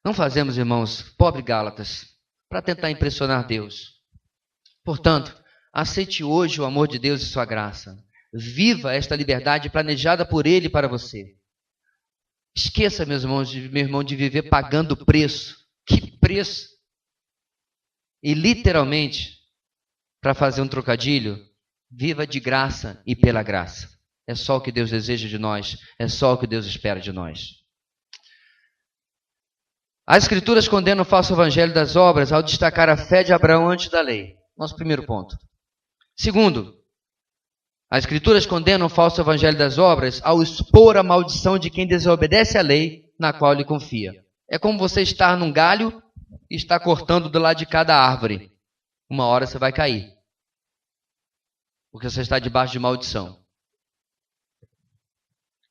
Não fazemos, irmãos, pobre Gálatas, para tentar impressionar Deus. Portanto, aceite hoje o amor de Deus e sua graça. Viva esta liberdade planejada por Ele para você. Esqueça, meus irmãos, meu irmão, de viver pagando preço. Que preço? E literalmente, para fazer um trocadilho, viva de graça e pela graça. é só o que Deus deseja de nós, é só o que Deus espera de nós. As Escrituras condenam o falso evangelho das obras ao destacar a fé de Abraão antes da lei. Nosso primeiro ponto. Segundo, as Escrituras condenam o falso evangelho das obras ao expor a maldição de quem desobedece à lei na qual ele confia. É como você estar num galho e estar cortando do lado de cada árvore. Uma hora você vai cair, porque você está debaixo de maldição.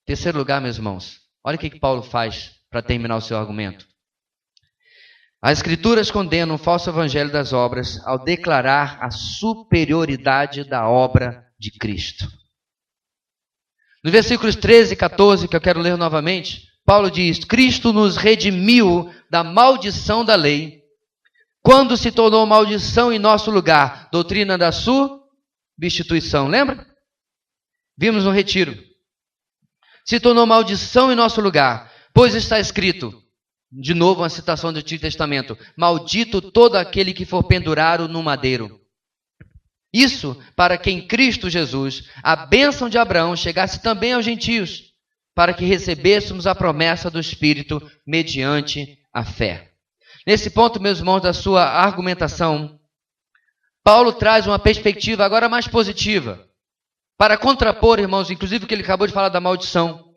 Terceiro lugar, meus irmãos, olha o que Paulo faz para terminar o seu argumento. As Escrituras condenam o falso evangelho das obras ao declarar a superioridade da obra de Cristo. Nos versículos 13 e 14, que eu quero ler novamente, Paulo diz: Cristo nos redimiu da maldição da lei, quando se tornou maldição em nosso lugar, doutrina da substituição. Lembra? Vimos no retiro. Se tornou maldição em nosso lugar, pois está escrito, de novo uma citação do Antigo Testamento, maldito todo aquele que for pendurado no madeiro. Isso para que em Cristo Jesus a bênção de Abraão chegasse também aos gentios, para que recebêssemos a promessa do Espírito mediante a fé. Nesse ponto, meus irmãos, da sua argumentação, Paulo traz uma perspectiva agora mais positiva, para contrapor, irmãos, inclusive o que ele acabou de falar da maldição.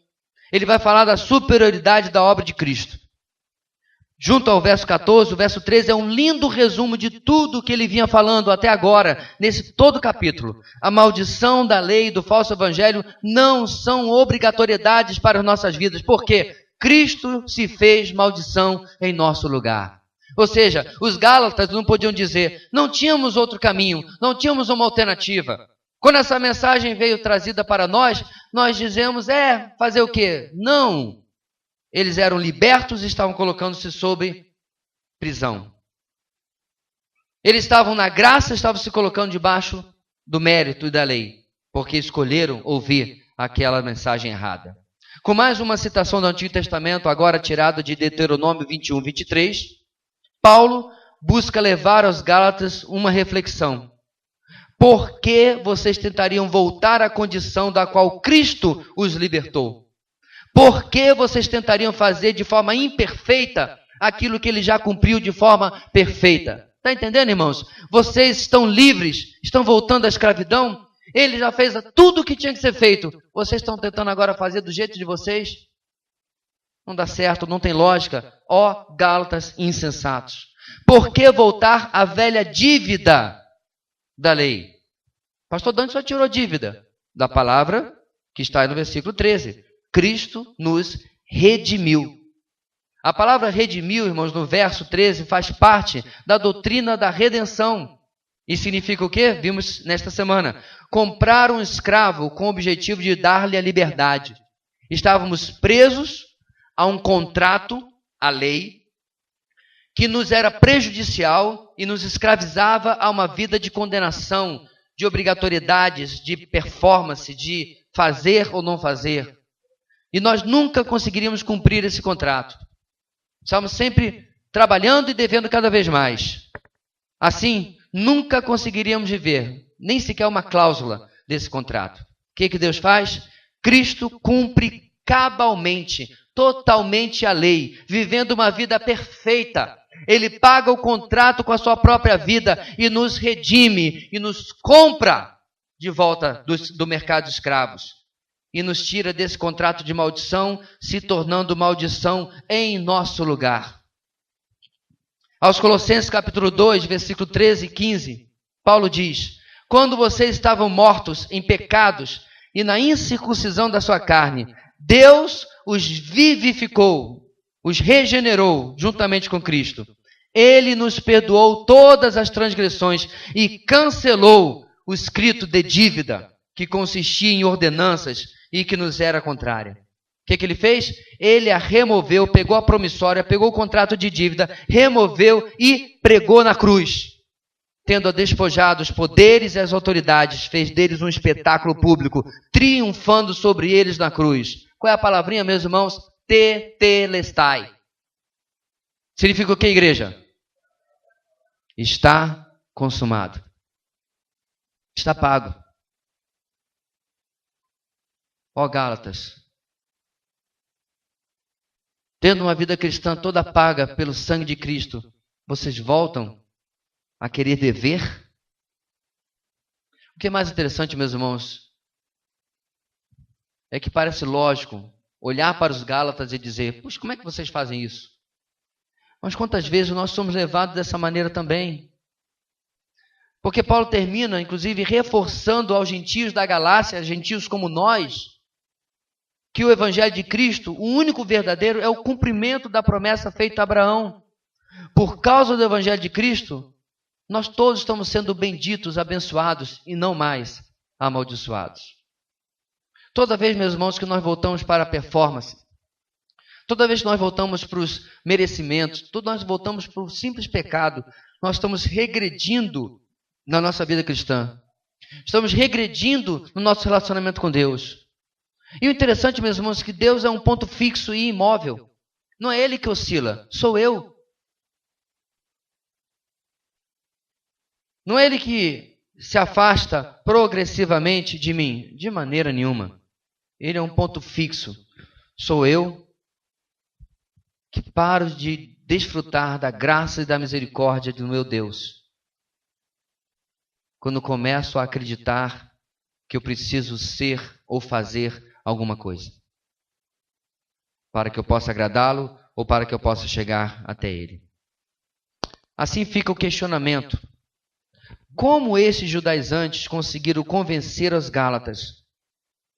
Ele vai falar da superioridade da obra de Cristo. Junto ao verso 14, o verso 13 é um lindo resumo de tudo que ele vinha falando até agora, nesse todo capítulo. A maldição da lei e do falso evangelho não são obrigatoriedades para as nossas vidas, porque Cristo se fez maldição em nosso lugar. Ou seja, os Gálatas não podiam dizer, não tínhamos outro caminho, não tínhamos uma alternativa. Quando essa mensagem veio trazida para nós dizemos, fazer o quê? Não. Eles eram libertos e estavam colocando-se sob prisão. Eles estavam na graça, estavam se colocando debaixo do mérito e da lei, porque escolheram ouvir aquela mensagem errada. Com mais uma citação do Antigo Testamento, agora tirada de Deuteronômio 21, 23, Paulo busca levar aos Gálatas uma reflexão. Por que vocês tentariam voltar à condição da qual Cristo os libertou? Por que vocês tentariam fazer de forma imperfeita aquilo que ele já cumpriu de forma perfeita? Está entendendo, irmãos? Vocês estão livres, estão voltando à escravidão. Ele já fez tudo o que tinha que ser feito. Vocês estão tentando agora fazer do jeito de vocês? Não dá certo, não tem lógica. Ó Gálatas insensatos. Por que voltar à velha dívida da lei? Pastor Dante só tirou dívida da palavra que está aí no versículo 13. Cristo nos redimiu. A palavra redimiu, irmãos, no verso 13, faz parte da doutrina da redenção. E significa o quê? Vimos nesta semana. Comprar um escravo com o objetivo de dar-lhe a liberdade. Estávamos presos a um contrato, a lei, que nos era prejudicial e nos escravizava a uma vida de condenação, de obrigatoriedades, de performance, de fazer ou não fazer. E nós nunca conseguiríamos cumprir esse contrato. Estávamos sempre trabalhando e devendo cada vez mais. Assim, nunca conseguiríamos viver, nem sequer uma cláusula desse contrato. O que Deus faz? Cristo cumpre cabalmente, totalmente a lei, vivendo uma vida perfeita. Ele paga o contrato com a sua própria vida e nos redime e nos compra de volta do mercado de escravos. E nos tira desse contrato de maldição, se tornando maldição em nosso lugar. Aos Colossenses capítulo 2, versículo 13 e 15, Paulo diz: quando vocês estavam mortos em pecados e na incircuncisão da sua carne, Deus os vivificou, os regenerou juntamente com Cristo. Ele nos perdoou todas as transgressões e cancelou o escrito de dívida, que consistia em ordenanças e que nos era contrária. O que ele fez? Ele a removeu, pegou a promissória, pegou o contrato de dívida, removeu e pregou na cruz. Tendo despojado os poderes e as autoridades, fez deles um espetáculo público, triunfando sobre eles na cruz. Qual é a palavrinha, meus irmãos? Tetelestai. Significa o que, igreja? Está consumado. Está pago. Ó Gálatas, tendo uma vida cristã toda paga pelo sangue de Cristo, vocês voltam a querer dever? O que é mais interessante, meus irmãos, é que parece lógico olhar para os Gálatas e dizer: puxa, como é que vocês fazem isso? Mas quantas vezes nós somos levados dessa maneira também? Porque Paulo termina, inclusive, reforçando aos gentios da Galácia, gentios como nós, que o Evangelho de Cristo, o único verdadeiro, é o cumprimento da promessa feita a Abraão. Por causa do Evangelho de Cristo, nós todos estamos sendo benditos, abençoados e não mais amaldiçoados. Toda vez, meus irmãos, que nós voltamos para a performance, toda vez que nós voltamos para os merecimentos, toda vez que nós voltamos para o simples pecado, nós estamos regredindo na nossa vida cristã. Estamos regredindo no nosso relacionamento com Deus. E o interessante, meus irmãos, é que Deus é um ponto fixo e imóvel. Não é Ele que oscila, sou eu. Não é Ele que se afasta progressivamente de mim, de maneira nenhuma. Ele é um ponto fixo. Sou eu que paro de desfrutar da graça e da misericórdia do meu Deus quando começo a acreditar que eu preciso ser ou fazer alguma coisa para que eu possa agradá-lo ou para que eu possa chegar até Ele. Assim fica o questionamento. Como esses judaizantes conseguiram convencer os Gálatas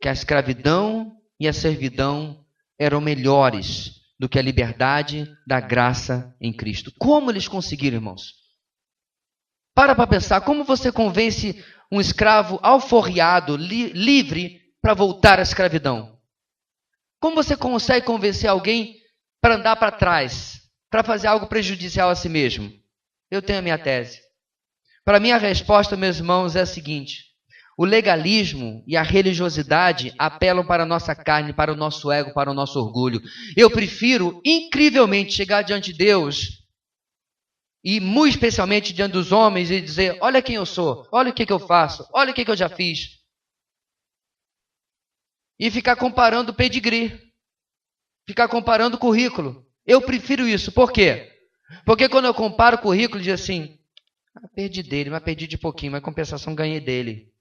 que a escravidão e a servidão eram melhores do que a liberdade da graça em Cristo? Como eles conseguiram, irmãos? Para pensar, como você convence um escravo alforriado, livre, para voltar à escravidão? Como você consegue convencer alguém para andar para trás, para fazer algo prejudicial a si mesmo? Eu tenho a minha tese. Para mim, a resposta, meus irmãos, é a seguinte: o legalismo e a religiosidade apelam para a nossa carne, para o nosso ego, para o nosso orgulho. Eu prefiro, incrivelmente, chegar diante de Deus, e muito especialmente diante dos homens, e dizer: olha quem eu sou, olha o que eu faço, olha o que eu já fiz. E ficar comparando pedigree, ficar comparando currículo. Eu prefiro isso. Por quê? Porque quando eu comparo o currículo, diz assim: perdi dele, mas perdi de pouquinho, mas compensação ganhei dele.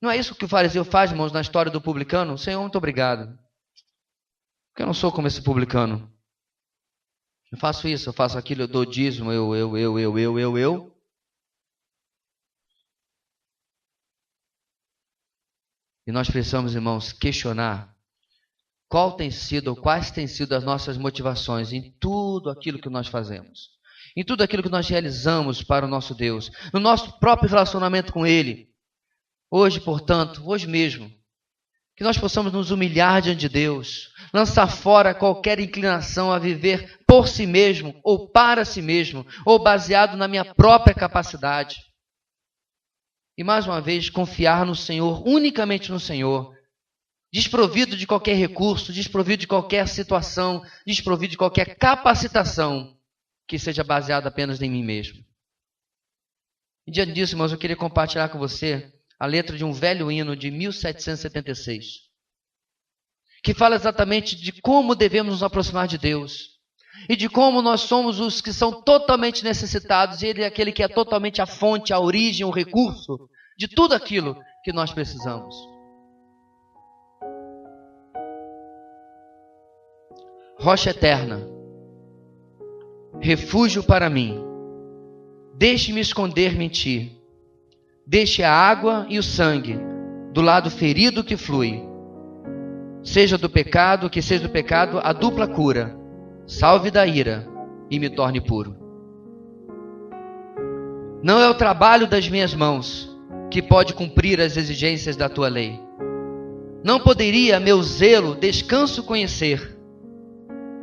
Não é isso que o fariseu faz, irmãos, na história do publicano? Senhor, muito obrigado. Porque eu não sou como esse publicano. Eu faço isso, eu faço aquilo, eu dou dízimo, eu. E nós precisamos, irmãos, questionar quais têm sido as nossas motivações em tudo aquilo que nós fazemos, em tudo aquilo que nós realizamos para o nosso Deus, no nosso próprio relacionamento com Ele. Hoje, portanto, hoje mesmo, que nós possamos nos humilhar diante de Deus, lançar fora qualquer inclinação a viver por si mesmo, ou para si mesmo, ou baseado na minha própria capacidade. E mais uma vez, confiar no Senhor, unicamente no Senhor, desprovido de qualquer recurso, desprovido de qualquer situação, desprovido de qualquer capacitação que seja baseada apenas em mim mesmo. E diante disso, irmãos, eu queria compartilhar com você a letra de um velho hino de 1776, que fala exatamente de como devemos nos aproximar de Deus e de como nós somos os que são totalmente necessitados e Ele é aquele que é totalmente a fonte, a origem, o recurso de tudo aquilo que nós precisamos. Rocha eterna, refúgio para mim, deixe-me esconder-me em Ti. Deixe a água e o sangue do lado ferido que flui. Seja do pecado, que seja do pecado, a dupla cura. Salve da ira e me torne puro. Não é o trabalho das minhas mãos que pode cumprir as exigências da Tua lei. Não poderia meu zelo descanso conhecer.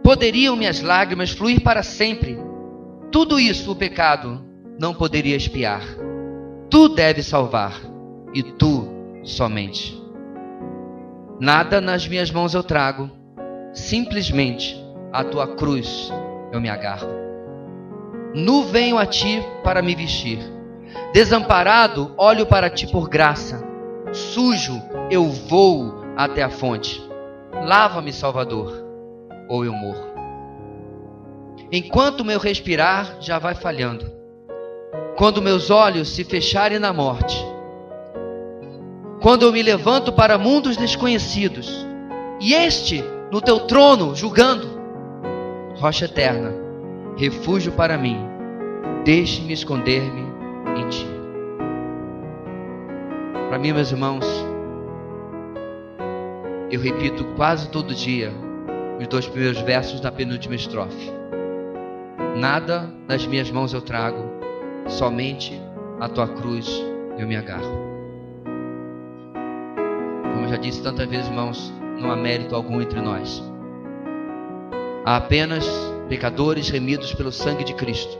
Poderiam minhas lágrimas fluir para sempre. Tudo isso o pecado não poderia expiar. Tu deves salvar, e Tu somente. Nada nas minhas mãos eu trago, simplesmente a Tua cruz eu me agarro. Nu venho a Ti para me vestir, desamparado olho para Ti por graça. Sujo, eu vou até a fonte. Lava-me, Salvador, ou eu morro. Enquanto meu respirar já vai falhando, quando meus olhos se fecharem na morte, quando eu me levanto para mundos desconhecidos, e este no teu trono julgando, rocha eterna, refúgio para mim, deixe-me esconder-me em ti. Para mim, meus irmãos, eu repito quase todo dia os 2 primeiros versos da penúltima estrofe. Nada das minhas mãos eu trago, somente a tua cruz eu me agarro. Como eu já disse tantas vezes, irmãos, não há mérito algum entre nós. Há apenas pecadores remidos pelo sangue de Cristo.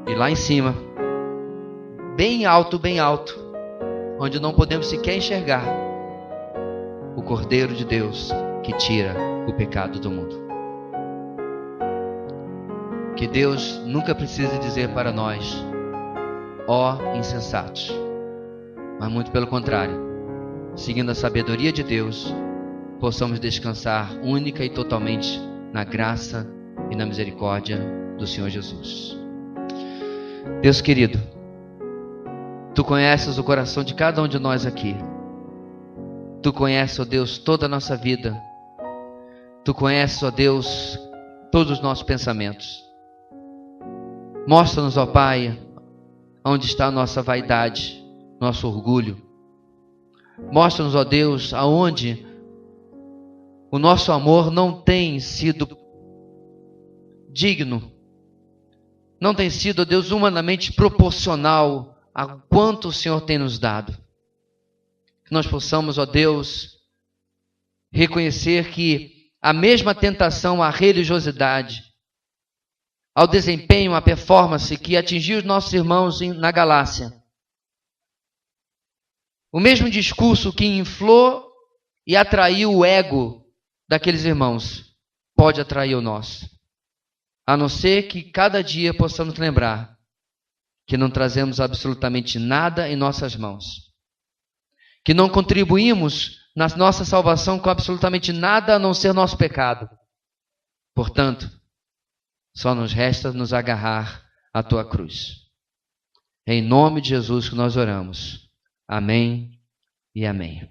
E lá em cima, bem alto, onde não podemos sequer enxergar, o Cordeiro de Deus que tira o pecado do mundo. Que Deus nunca precise dizer para nós, ó insensatos, mas muito pelo contrário, seguindo a sabedoria de Deus, possamos descansar única e totalmente na graça e na misericórdia do Senhor Jesus. Deus querido, Tu conheces o coração de cada um de nós aqui. Tu conheces, ó Deus, toda a nossa vida. Tu conheces, ó Deus, todos os nossos pensamentos. Mostra-nos, ó Pai, onde está a nossa vaidade, nosso orgulho. Mostra-nos, ó Deus, aonde o nosso amor não tem sido digno, não tem sido, ó Deus, humanamente proporcional a quanto o Senhor tem nos dado. Que nós possamos, ó Deus, reconhecer que a mesma tentação à religiosidade, ao desempenho, à performance que atingiu os nossos irmãos na Galácia, o mesmo discurso que inflou e atraiu o ego daqueles irmãos, pode atrair o nosso. A não ser que cada dia possamos lembrar que não trazemos absolutamente nada em nossas mãos, que não contribuímos na nossa salvação com absolutamente nada a não ser nosso pecado. Portanto, só nos resta nos agarrar à tua cruz. É em nome de Jesus que nós oramos. Amém e amém.